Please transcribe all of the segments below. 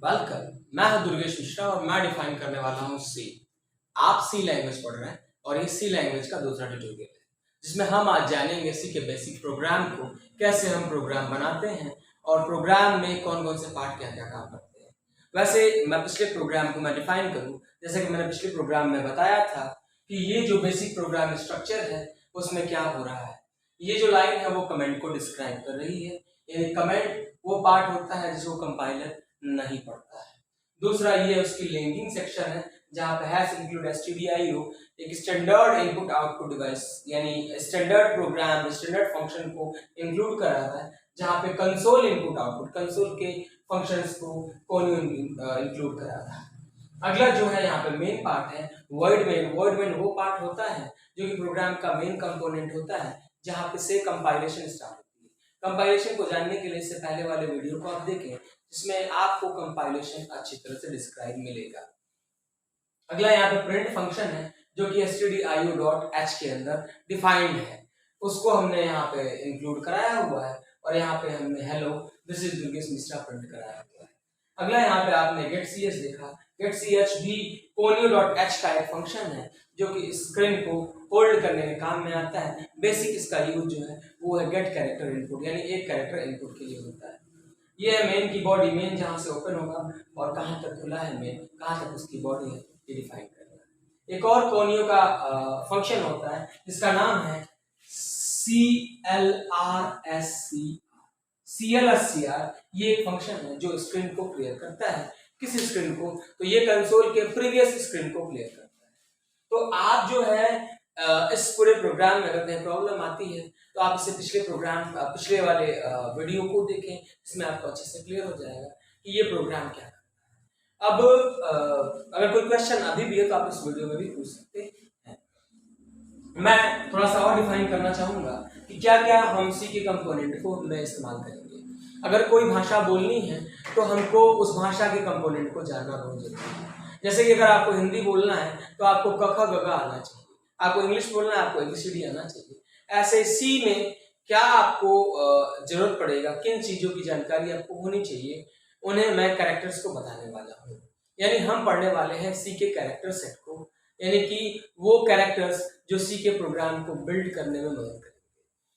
Welcome. मैं हूं दुर्गेश मिश्रा और मैं डिफाइन करने वाला हूं सी। आप सी लैंग्वेज पढ़ रहे हैं और ये सी लैंग्वेज का दूसरा ट्यूटोरियल है जिसमें हम आज जानेंगे सी के बेसिक प्रोग्राम को, कैसे हम प्रोग्राम बनाते हैं और प्रोग्राम में कौन कौन से पार्ट क्या क्या काम करते हैं। वैसे मैं पिछले प्रोग्राम को मैं डिफाइन करूं, जैसे कि मैंने पिछले प्रोग्राम में बताया था कि ये जो बेसिक प्रोग्राम स्ट्रक्चर है उसमें क्या हो रहा है। ये जो लाइन है वो कमेंट को डिस्क्राइब कर रही है, यानी कमेंट वो पार्ट होता है जिसको कंपाइलर नहीं पढ़ता है। दूसरा ये उसकी लिंकिंग सेक्शन है जहां पे हैश इंक्लूड stdio एक स्टैंडर्ड इनपुट आउटपुट डिवाइस यानी स्टैंडर्ड प्रोग्राम स्टैंडर्ड फंक्शन को इंक्लूड कराता है, जहां पे कंसोल इनपुट आउटपुट कंसोल के फंक्शंस को कौन इंक्लूड कराता है। अगला जो है यहाँ पे मेन पार्ट है वर्ड मेन। वर्ड मेन वो पार्ट होता है जो कि प्रोग्राम का मेन कंपोनेंट होता है, जहां पे से कंपाइलेशन स्टार्ट होती है। कंपाइलेशन को जानने के लिए इससे पहले वाले वीडियो को आप देखें जिसमें आपको कंपाइलेशन अच्छी तरह से डिस्क्राइब मिलेगा। अगला यहाँ पे प्रिंट फंक्शन है जो कि stdio.h के अंदर डिफाइंड है, उसको हमने यहाँ पे इंक्लूड कराया हुआ है और यहाँ पे हमने hello this is Durgesh Mishra print कराया हुआ है। अगला यहाँ पे आपने getch देखा। getch भी conio.h का एक फंक्शन है जो कि स्क्रीन को होल्ड करने के काम में आता है। बेसिक इसका यूज जो है वो है गेट कैरेक्टर इनपुट, यानी एक कैरेक्टर इनपुट के लिए होता है। ये है मेन की बॉडी, मेन जहां से ओपन होगा और कहां तक खुला है मेन, कहां तक उसकी बॉडी है, ये डिफाइन करना है। एक और कोनियो का फंक्शन होता है जिसका नाम है CLRSCR। ये एक फंक्शन है जो स्क्रीन को क्लियर करता है। किस स्क्रीन को? तो ये कंसोल के प्रीवियस स्क्रीन को क्लियर करता है। तो आप जो है इस पूरे प्रोग्राम में अगर कहीं प्रॉब्लम आती है तो आप इसे पिछले वाले वीडियो को देखें, इसमें आपको अच्छे से क्लियर हो जाएगा कि ये प्रोग्राम क्या करता है। अब अगर कोई क्वेश्चन अभी भी है तो आप इस वीडियो में भी पूछ सकते हैं। मैं थोड़ा सा और डिफाइन करना चाहूंगा कि क्या क्या हम सी के कंपोनेंट को में इस्तेमाल करेंगे। अगर कोई भाषा बोलनी है तो हमको उस भाषा के कंपोनेंट को जानना बहुत जरूरी है। जैसे कि अगर आपको हिंदी बोलना है तो आपको क ख ग घ आना चाहिए, आपको इंग्लिश बोलना है आपको ABCD आना चाहिए। ऐसे सी में क्या आपको जरूरत पड़ेगा, किन चीजों की जानकारी आपको होनी चाहिए, उन्हें मैं कैरेक्टर्स को बताने वाला हूँ। यानी हम पढ़ने वाले हैं सी के कैरेक्टर सेट को, यानी कि वो कैरेक्टर्स जो सी के प्रोग्राम को बिल्ड करने में मदद करेंगे।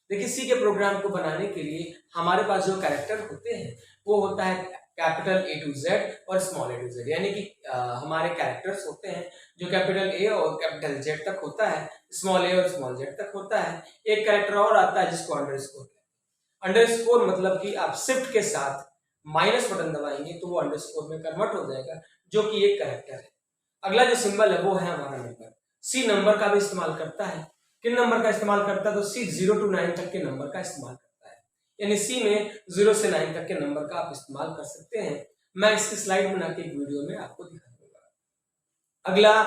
देखिए सी के प्रोग्राम को बनाने के लिए हमारे पास जो कैरेक्टर होते हैं वो होता है कैपिटल A to Z और स्मॉल a to Z, यानी कि हमारे कैरेक्टर्स होते हैं जो कैपिटल A और कैपिटल Z तक होता है, स्मॉल a और स्मॉल z तक होता है। एक कैरेक्टर और आता है जिसको अंडरस्कोर कहते हैं। अंडरस्कोर मतलब कि आप शिफ्ट के साथ माइनस बटन दबाएंगे तो वो अंडरस्कोर में कन्वर्ट हो जाएगा, जो कि एक कैरेक्टर है। अगला जो सिंबल है वो है हमारा नंबर। सी नंबर का भी इस्तेमाल करता है। किन नंबर का इस्तेमाल करता है? तो सी 0 to 9 तक के नंबर का इस्तेमाल करता है, यानी सी में 0 से 9 तक के नंबर का आप इस्तेमाल कर सकते हैं। मैं इसकी स्लाइड बना के एक वीडियो में आपको दिखा दूंगा। अगला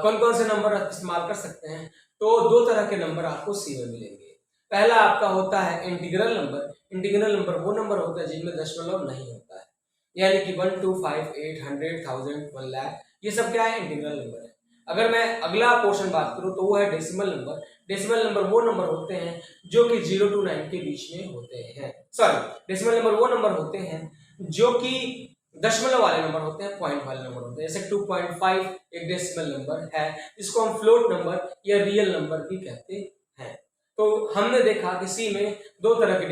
कौन कौन से नंबर आप इस्तेमाल कर सकते हैं? तो दो तरह के नंबर आपको सी में मिलेंगे। पहला आपका होता है इंटीग्रल नंबर। इंटीग्रल नंबर वो नंबर होता है जिनमें दशमलव नहीं होता है, यानी कि 1 2 5 8 100 1000 1 लाख, ये सब क्या है? इंटीग्रल नंबर है। अगर मैं अगला पोर्शन बात करूं तो वो है डेसिमल नंबर। डेसिमल नंबर वो नंबर होते हैं जो कि 0 to 9 के बीच में होते हैं। सॉरी, डेसिमल नंबर वो नंबर होते हैं जो कि दशमलव वाले नंबर होते हैं, पॉइंट वाले नंबर होते हैं। जैसे 2.5 एक डेसिमल नंबर है, इसको हम फ्लोट नंबर या रियल नंबर भी कहते हैं। तो हमने देखा कि सी में दो तरह के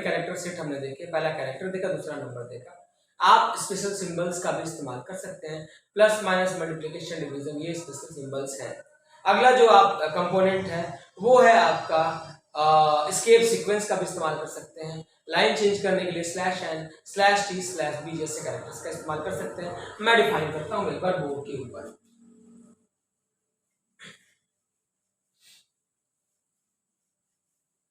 कैरेक्टर सेट हमने देखे। पहला कैरेक्टर देखा, दूसरा नंबर देखा। आप स्पेशल सिंबल्स का भी इस्तेमाल कर सकते हैं, प्लस माइनस मल्टीप्लिकेशन डिवीजन, ये स्पेशल सिंबल्स हैं। अगला जो आप कंपोनेंट है वो है आपका एस्केप सीक्वेंस का भी इस्तेमाल कर सकते हैं। लाइन चेंज करने के लिए /n /t/b जैसे कैरेक्टर्स का इस्तेमाल कर सकते हैं। मैं डिफाइन करता हूँ एक बार बोर्ड के ऊपर।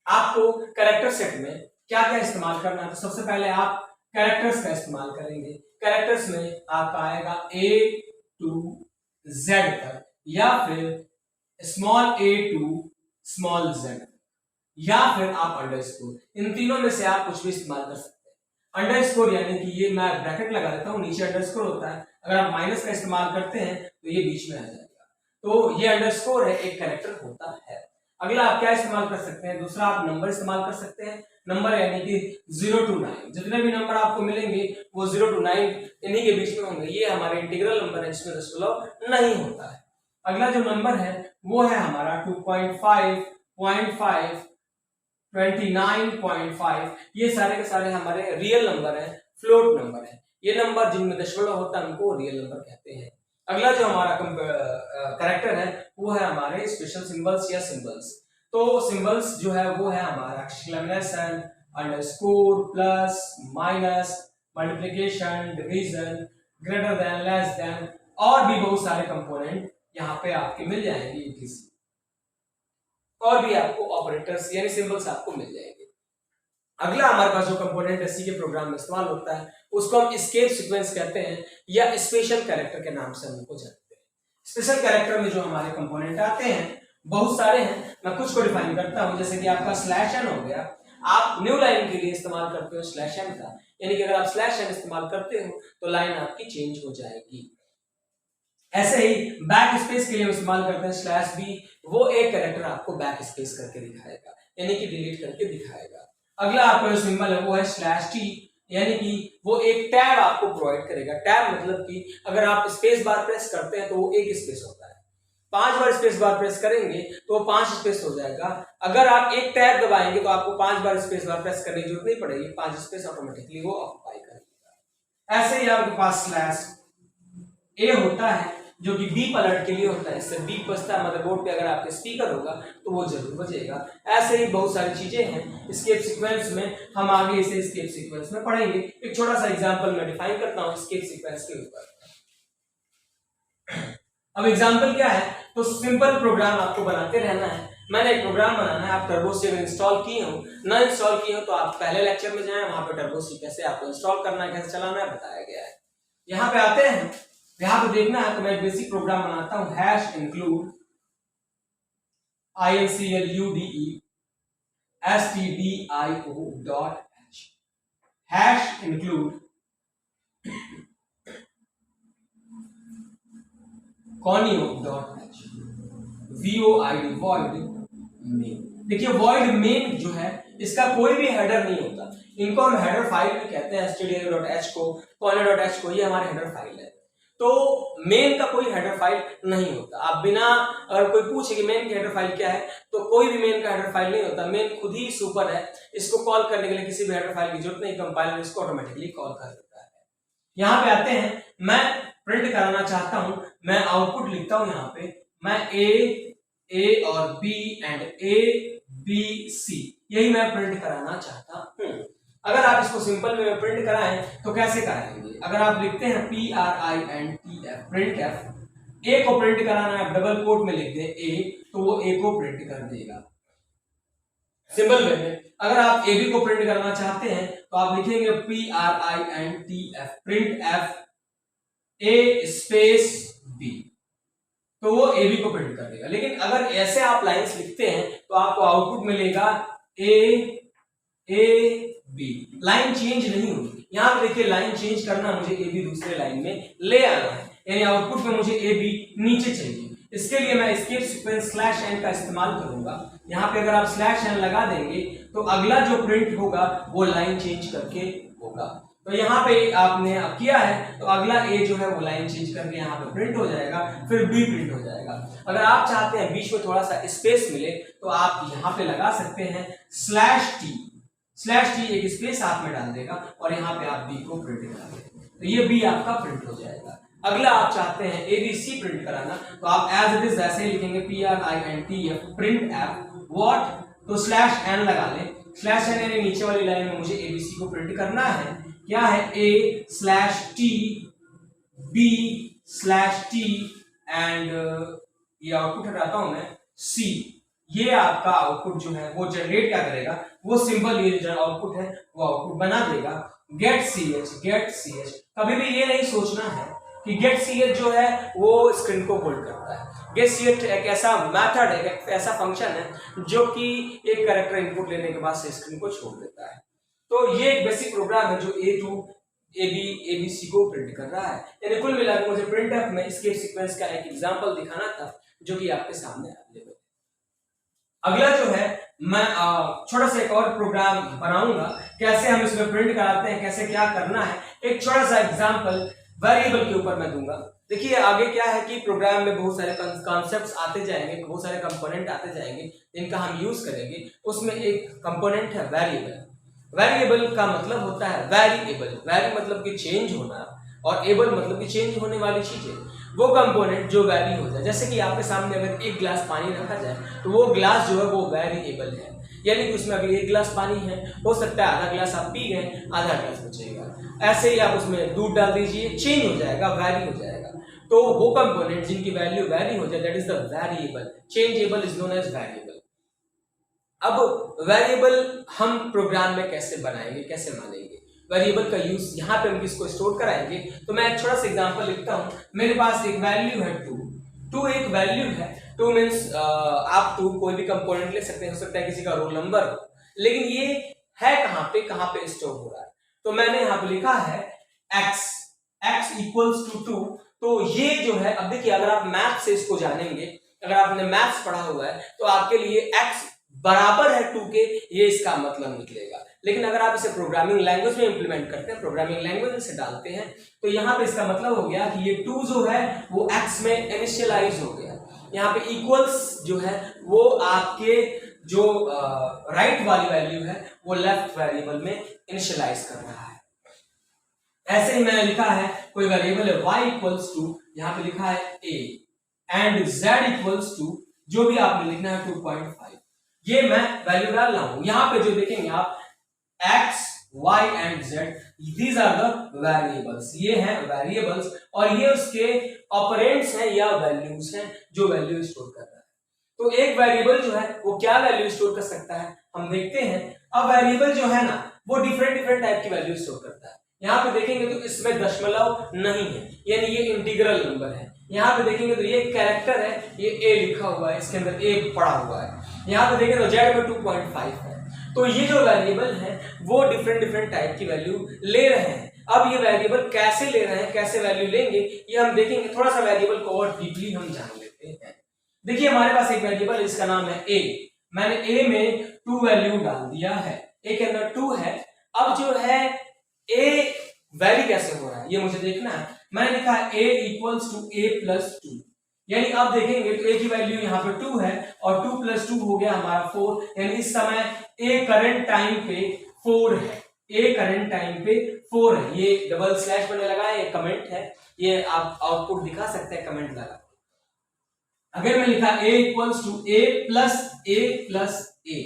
आपको कैरेक्टर सेट में क्या क्या इस्तेमाल करना है? तो सबसे पहले आप कैरेक्टर्स का इस्तेमाल करेंगे। कैरेक्टर्स में आपका आएगा A to Z तक, या फिर small a to small z, या फिर आप अंडरस्कोर। इन तीनों में से आप कुछ भी इस्तेमाल कर सकते हैं। अंडरस्कोर यानी कि ये मैं ब्रैकेट लगा देता हूँ, नीचे अंडरस्कोर होता है। अगर आप माइनस का इस्तेमाल करते हैं तो ये बीच में आ जाएगा, तो ये अंडरस्कोर है, एक कैरेक्टर होता है। अगला आप क्या इस्तेमाल कर सकते हैं? दूसरा आप नंबर इस्तेमाल कर सकते हैं। नंबर यानी कि 0 to 9, जितने भी नंबर आपको मिलेंगे वो 0 to 9 इन्हीं के बीच में होंगे। ये हमारे इंटीग्रल नंबर है जिसमें दशमलव नहीं होता है। अगला जो नंबर है वो है हमारा 2.5, 0.5, 29.5। ये सारे के सारे हमारे रियल नंबर है, फ्लोट नंबर है। ये नंबर जिनमें दशमलव होता है उनको रियल नंबर कहते हैं। अगला जो हमारा कैरेक्टर है वो है हमारे स्पेशल सिंबल्स या सिंबल्स। तो सिंबल्स जो है वो है हमारा exclamation, underscore, plus, minus, multiplication, division, greater than, less than और भी बहुत सारे कंपोनेंट यहाँ पे आपके मिल जाएंगे। इसी और भी आपको ऑपरेटर्स यानी सिंबल्स आपको मिल जाएंगे। अगला हमारे पास जो कंपोनेंट सी के प्रोग्राम में इस्तेमाल होता है उसको हम एस्केप सीक्वेंस कहते हैं या स्पेशल कैरेक्टर के नाम से हम उनको जानते हैं। स्पेशल कैरेक्टर में जो हमारे कंपोनेंट आते हैं बहुत सारे हैं, मैं कुछ को डिफाइन करता हूं। जैसे कि आपका स्लैश एन हो गया, आप न्यू लाइन के लिए इस्तेमाल करते हो स्लैश एन का, यानी कि अगर आप स्लैश एन इस्तेमाल करते हो तो लाइन आपकी चेंज हो जाएगी। ऐसे ही बैक स्पेस के लिए इस्तेमाल करते हैं स्लैश बी, वो एक कैरेक्टर आपको बैक स्पेस करके दिखाएगा यानी कि डिलीट करके दिखाएगा। अगला आपका जो सिंबल है वो है स्लैश टी, यानी कि वो एक टैब आपको प्रोवाइड करेगा। टैब मतलब कि अगर आप स्पेस बार प्रेस करते हैं तो वो एक स्पेस होता है, 5 बार स्पेस बार प्रेस करेंगे तो वो 5 स्पेस हो जाएगा। अगर आप एक टैब दबाएंगे तो आपको 5 बार स्पेस बार प्रेस करने की जरूरत नहीं पड़ेगी, 5 स्पेस ऑटोमेटिकली वो ऑक्युपाई करेगा। ऐसे ही आपके पास स्लैश ए होता है जो कि बी अलर्ट के लिए होता है। इससे बी बजता है मदरबोर्ड पे, अगर आपके स्पीकर होगा तो वो जरूर बजेगा। ऐसे ही बहुत सारी चीजें हैं स्केप सीक्वेंस में, हम आगे इसे स्केप सीक्वेंस में पढ़ेंगे। एक छोटा सा एग्जांपल मैं डिफाइन करता हूं स्केप सीक्वेंस के ऊपर। अब एग्जांपल क्या है, तो सिंपल प्रोग्राम आपको बनाते रहना है। मैंने एक प्रोग्राम बनाना है, आप टर्बो सी अगर इंस्टॉल किए हो, ना इंस्टॉल किए हो तो आप पहले लेक्चर में जाएं, वहां पे टर्बो सी कैसे आपको इंस्टॉल करना है, कैसे चलाना है बताया गया है। यहाँ पे आते हैं, यहाँ पे देखना है तो मैं एक बेसिक प्रोग्राम बनाता हूं, hash include include stdio.h, hash include conio.h, void void main। देखिए void main जो है इसका कोई भी हेडर नहीं होता, इनको हम हेडर फाइल भी कहते हैं। stdio.h को, conio.h को, ये हमारे हेडर फाइल है। तो मेन का कोई हेडर फाइल नहीं होता। आप बिना, अगर कोई पूछे कि मेन की हेडर फाइल क्या है तो कोई भी मेन का हेडर फाइल नहीं होता। मेन खुद ही सुपर है, इसको कॉल करने के लिए किसी भी हेडर फाइल की जरूरत नहीं, कंपाइलर इसको ऑटोमेटिकली कॉल कर देता है। यहाँ पे आते हैं, मैं प्रिंट कराना चाहता हूं, मैं आउटपुट लिखता हूं यहाँ पे, मैं ए और B and A B C यही मैं प्रिंट कराना चाहता हूं। अगर आप इसको सिंपल वे में प्रिंट कराएं तो कैसे कराएंगे, अगर आप लिखते हैं PRINTF प्रिंट एफ, ए को प्रिंट कराना है, डबल कोट में लिख दें ए तो वो ए को प्रिंट कर देगा सिंपल वे में। अगर आप ए बी को प्रिंट करना चाहते हैं तो आप लिखेंगे PRINTF print f A space B, तो वो ए बी को प्रिंट कर देगा। लेकिन अगर ऐसे आप लाइंस लिखते हैं तो आपको आउटपुट मिलेगा ए बी, लाइन चेंज नहीं होगी। यहाँ पे देखिए लाइन चेंज करना, मुझे ए बी दूसरे लाइन में ले आना है, यानी आउटपुट में मुझे ए बी नीचे चाहिए। इसके लिए मैं एस्केप सीक्वेंस स्लैश एन का इस्तेमाल करूंगा। यहाँ पे अगर आप स्लैश एन लगा देंगे तो अगला जो प्रिंट होगा वो लाइन चेंज करके होगा। तो यहाँ पे आपने किया है तो अगला ए जो है वो लाइन चेंज करके यहाँ पे प्रिंट हो जाएगा, फिर बी प्रिंट हो जाएगा। अगर आप चाहते हैं बीच में थोड़ा सा स्पेस मिले तो आप यहाँ पे लगा सकते हैं स्लैश टी एक स्पेस आप में डाल देगा और यहाँ पे आप बी को प्रिंट करा देंगे, तो ये बी आपका प्रिंट हो जाएगा। अगला आप चाहते हैं ABC प्रिंट कराना तो आप एज इट इज ऐसे ही लिखेंगे PRINTF प्रिंट एफ व्हाट, तो स्लैश एन लगा लें। स्लैश एन यानी नीचे वाली लाइन में मुझे ABC को प्रिंट करना है, क्या है A slash T B slash T and ये आउटपुट हटाता हूं मैं C। ये आपका आउटपुट जो है वो जनरेट क्या करेगा, वो सिंपल ये जो आउटपुट है वो आउटपुट बना देगा गेट ch। कभी भी ये नहीं सोचना है कि गेट ch जो है वो स्क्रीन को होल्ड करता है। गेट ch एक ऐसा मेथड है, एक ऐसा फंक्शन है जो कि एक कैरेक्टर इनपुट लेने के बाद से स्क्रीन को छोड़ देता है। तो ये एक बेसिक प्रोग्राम है जो ABC को प्रिंट कर रहा है। यानी कुल मिलाकर मुझे प्रिंट एफ में एस्केप सीक्वेंस का एक एग्जांपल दिखाना था जो कि आपके सामने अवेलेबल है। अगला जो है मैं छोटा सा एक और प्रोग्राम बनाऊंगा कैसे हम इसमें प्रिंट कराते हैं, कैसे क्या करना है, एक छोटा सा एग्जांपल वेरिएबल के ऊपर मैं दूंगा। देखिए आगे क्या है कि प्रोग्राम में बहुत सारे कॉन्सेप्ट्स आते जाएंगे, बहुत सारे कंपोनेंट आते जाएंगे जिनका हम यूज करेंगे। उसमें एक कंपोनेंट है वेरिएबल। वेरिएबल का मतलब होता है वेरिएबल, वेरी मतलब कि चेंज होना और एबल मतलब कि चेंज होने वाली चीजें, वो कंपोनेंट जो वैरी हो जाए। जैसे कि आपके सामने अगर एक गिलास पानी रखा जाए तो वो गिलास जो है वो वेरिएबल है, यानी कि उसमें अभी एक गिलास पानी है, हो सकता है आधा गिलास आप पी गए, आधा गिलास बचेगा। ऐसे ही आप उसमें दूध डाल दीजिए, चेंज हो जाएगा, वैरी हो जाएगा। तो वो कंपोनेंट जिनकी वैल्यू वैरी हो जाए that is the variable. Changeable is known as variable. अब वेरिएबल हम प्रोग्राम में कैसे बनाएंगे, कैसे मानेंगे? वेरिएबल का यूज यहाँ पे हम किसको स्टोर कराएंगे, तो मैं एक छोटा सा एग्जांपल लिखता हूँ। मेरे पास एक वैल्यू है 2 एक वैल्यू है। 2 मीन्स आप 2 कोई भी कंपोनेंट ले सकते हैं, हो सकता है किसी का रोल नंबर हो, लेकिन ये है कहाँ पे स्टोर हो रहा है। तो मैंने यहाँ पे लिखा है x इक्वल्स टू 2। तो ये जो है, अब देखिए अगर आप मैथ से इसको जानेंगे, अगर आपने मैथ्स पढ़ा हुआ है तो आपके लिए x बराबर है 2 के, ये इसका मतलब निकलेगा। लेकिन अगर आप इसे प्रोग्रामिंग लैंग्वेज में इंप्लीमेंट करते हैं, प्रोग्रामिंग लैंग्वेज में से डालते हैं, तो यहाँ पे इसका मतलब हो गया कि ये 2 जो है वो x में इनिशियलाइज हो गया। यहाँ पे इक्वल्स जो है वो आपके जो राइट वाली वैल्यू है वो लेफ्ट वेरिएबल में इनिशियलाइज कर रहा है। ऐसे ही मैंने लिखा है कोई वेरिएबल है y इक्वल्स टू, यहाँ पे लिखा है a and z equals to, जो भी आपने लिखना है 2.5, ये मैं वैल्यू डाल रहा हूं। यहां पे जो देखेंगे आप x, y and z, these are the variables, ये हैं वेरिएबल्स और ये उसके ऑपरेंड्स हैं या वैल्यूज हैं जो वैल्यू स्टोर कर रहा है। तो एक वेरिएबल जो है वो क्या वैल्यू स्टोर कर सकता है हम देखते हैं। अब वेरिएबल जो है ना वो डिफरेंट टाइप की वैल्यू स्टोर करता है। यहाँ पे देखेंगे तो इसमें दशमलव नहीं है, यानी ये इंटीग्रल नंबर है। यहाँ पे देखेंगे तो ये कैरेक्टर है, ये a लिखा हुआ है, इसके अंदर a पड़ा हुआ है। यहाँ पे देखेंगे तो z में 2.5 है। तो ये जो वेरिएबल है वो डिफरेंट टाइप की वैल्यू ले रहे हैं। अब ये वेरिएबल कैसे ले रहे हैं, कैसे वैल्यू लेंगे, ये हम देखेंगे। थोड़ा सा वेरिएबल को और डीपली हम जान लेते हैं। देखिए हमारे पास एक वेरिएबल, इसका नाम है a। मैंने a में 2 वैल्यू डाल दिया है, a के अंदर 2 है। अब जो है a वैरी कैसे हो रहा है ये मुझे देखना है। मैंने लिखा है a equals to a plus 2, यानी अब देखेंगे तो a की वैल्यू यहाँ पे 2 है और 2 प्लस 2 हो गया हमारा 4, यानी इस समय a करंट टाइम पे 4 है, a करंट टाइम पे 4 है। ये डबल स्लैश बनने लगा है, ये कमेंट है, ये आप आउटपुट दिखा सकते हैं कमेंट लगा। अगर मैं लिखा a equals to a plus a,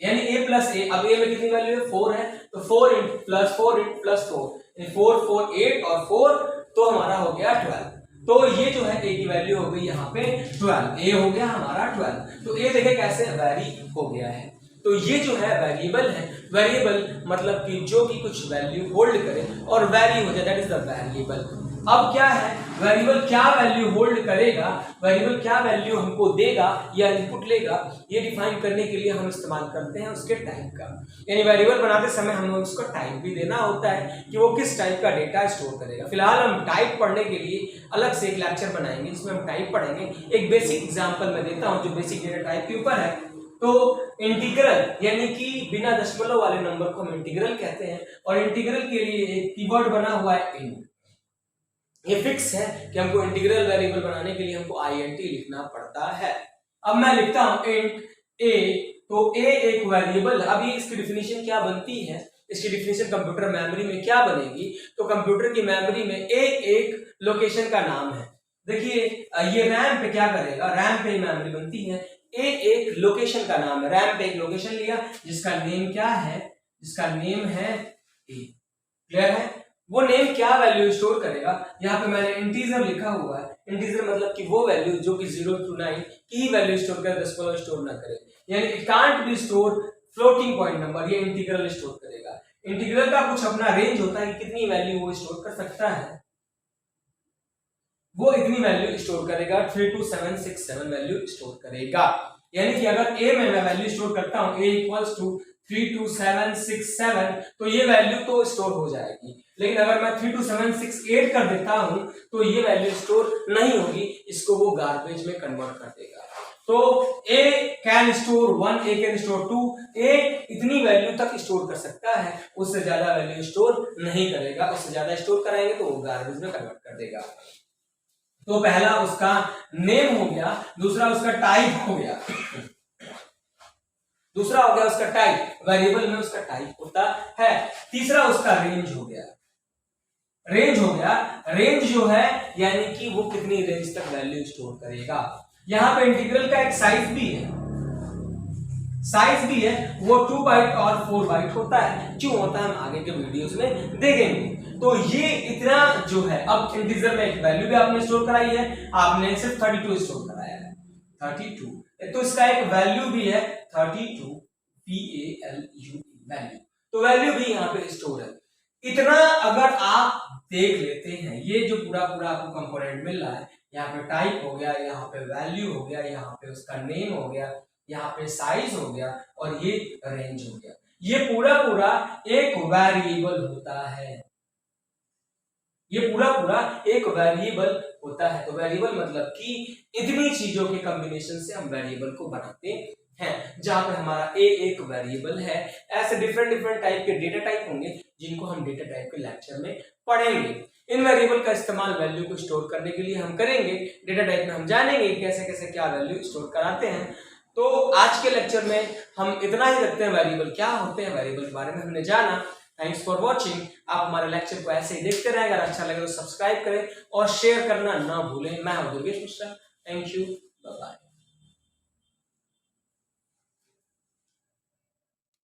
यानी a प्लस a, अब a में कितनी वैल्यू है 4 है, तो 4 इंटू प्लस 4 इंटू प्लस 4, 4 4 8 और 4, तो हमारा हो गया 12। तो ये जो है a की वैल्यू हो गई यहाँ पे 12, a हो गया हमारा 12। तो a देखे कैसे वैरी हो गया है। तो ये जो है वेरिएबल है, वेरिएबल मतलब कि जो कि कुछ वैल्यू होल्ड करे और वैरी हो जाए, दैट इज द वेरिएबल। अब क्या है, वेरिएबल क्या वैल्यू होल्ड करेगा, वेरिएबल क्या वैल्यू हमको देगा या इनपुट लेगा, ये डिफाइन करने के लिए हम इस्तेमाल करते हैं उसके टाइप का। यानी वेरिएबल बनाते समय हमें उसको टाइप भी देना होता है कि वो किस टाइप का डेटा स्टोर करेगा। फिलहाल हम टाइप पढ़ने के लिए अलग से एक लेक्चर बनाएंगे जिसमें हम टाइप पढ़ेंगे। एक बेसिक एग्जाम्पल मैं देता हूँ जो बेसिक डेटा टाइप के ऊपर है। तो इंटीग्रल यानी कि बिना दशमलव वाले नंबर को हम इंटीग्रल कहते हैं, और इंटीग्रल के लिए एक कीवर्ड बना हुआ है इंट। ये फिक्स है कि हमको इंटीग्रल वेरिएबल बनाने के लिए हमको int लिखना पड़ता है। अब मैं लिखता हूं इंट a, तो a एक वेरिएबल। अभी इसकी डिफिनीशन क्या बनती है, इसकी डिफिनीशन कंप्यूटर मेमोरी में क्या बनेगी, तो कंप्यूटर की मेमोरी में a एक लोकेशन का नाम है। देखिए ये रैम पे क्या करेगा, रैम पे मेमोरी बनती है, a एक लोकेशन का नाम है। रैम पे एक लोकेशन लिया जिसका नेम क्या है, जिसका नेम है a। क्लियर है, वो नेम क्या वैल्यू स्टोर करेगा। यहाँ पे मैंने इंटीजर लिखा हुआ है, इंटीजर मतलब कि वो वैल्यू जो कि 0 to 9 की वैल्यू स्टोर करे, दशमलव स्टोर ना करे। यानी it can't be store floating point number, ये इंटीग्रल स्टोर करेगा। इंटीग्रल का कुछ अपना रेंज होता है कि कितनी वैल्यू वो स्टोर कर सकता है, वो इतनी वैल्यू स्टोर करेगा, 32767 वैल्यू स्टोर करेगा। यानी कि अगर a में मैं वैल्यू स्टोर करता हूं a इक्वल्स टू 32767, तो ये वैल्यू तो स्टोर हो जाएगी। लेकिन अगर मैं 32768 कर देता हूं तो ये वैल्यू स्टोर नहीं होगी, इसको वो गार्बेज में कन्वर्ट कर देगा। तो A can store 1, A can store 2, A इतनी वैल्यू तक स्टोर कर सकता है, उससे ज्यादा वैल्यू स्टोर नहीं करेगा, उससे ज्यादा स्टोर कराएंगे तो वो गार्बेज में कन्वर्ट कर देगा। तो पहला उसका नेम हो गया, दूसरा उसका टाइप हो गया, दूसरा हो गया उसका टाइप, वेरिएबल में उसका टाइप होता है, तीसरा उसका रेंज हो गया, रेंज हो गया, रेंज जो है यानी कि वो कितनी रेंज तक वैल्यू स्टोर करेगा। यहां पे इंटीग्रल का एक साइज भी है, साइज भी है, वो 2 बाइट और 4 बाइट होता है। क्यों होता है हम आगे के वीडियोस में देखेंगे। तो ये इतना जो है, अब इंटीजर में एक वैल्यू भी आपने स्टोर कराई है, आपने सिर्फ 32 स्टोर कराया है, 32, तो इसका एक वैल्यू भी है 32 VALU वैल्यू, तो वैल्यू भी यहाँ पे स्टोर है। इतना अगर आप देख लेते हैं, ये जो पूरा पूरा आपको कंपोनेंट मिल रहा है, यहाँ पे टाइप हो गया, यहाँ पे वैल्यू हो गया, यहाँ पे उसका नेम हो गया, यहाँ पे साइज हो गया और ये रेंज हो गया, ये पूरा पूरा एक वेरिएबल होता है, ये पूरा पूरा एक वेरिएबल होता है। तो वेरिएबल मतलब कि इतनी चीजों के कॉम्बिनेशन से हम वेरिएबल को बनाते हैं, जहां पर हमारा ए एक वेरिएबल है। ऐसे डिफरेंट डिफरेंट टाइप के डेटा टाइप होंगे जिनको हम डेटा टाइप के लेक्चर में पढ़ेंगे। इन वेरिएबल का इस्तेमाल वैल्यू को स्टोर करने के लिए हम करेंगे। डेटा टाइप में हम जानेंगे कैसे कैसे क्या वैल्यू स्टोर कराते हैं। तो आज के लेक्चर में हम इतना ही रखते हैं, वेरिएबल क्या होते हैं, वेरिएबल के बारे में हमने जाना। Thanks for watching. आप हमारे लेक्चर को ऐसे ही देखते रहें, अगर अच्छा लगे तो सब्सक्राइब करें और शेयर करना ना भूलें। मैं हूं Durgesh Mishra, thank you, bye bye.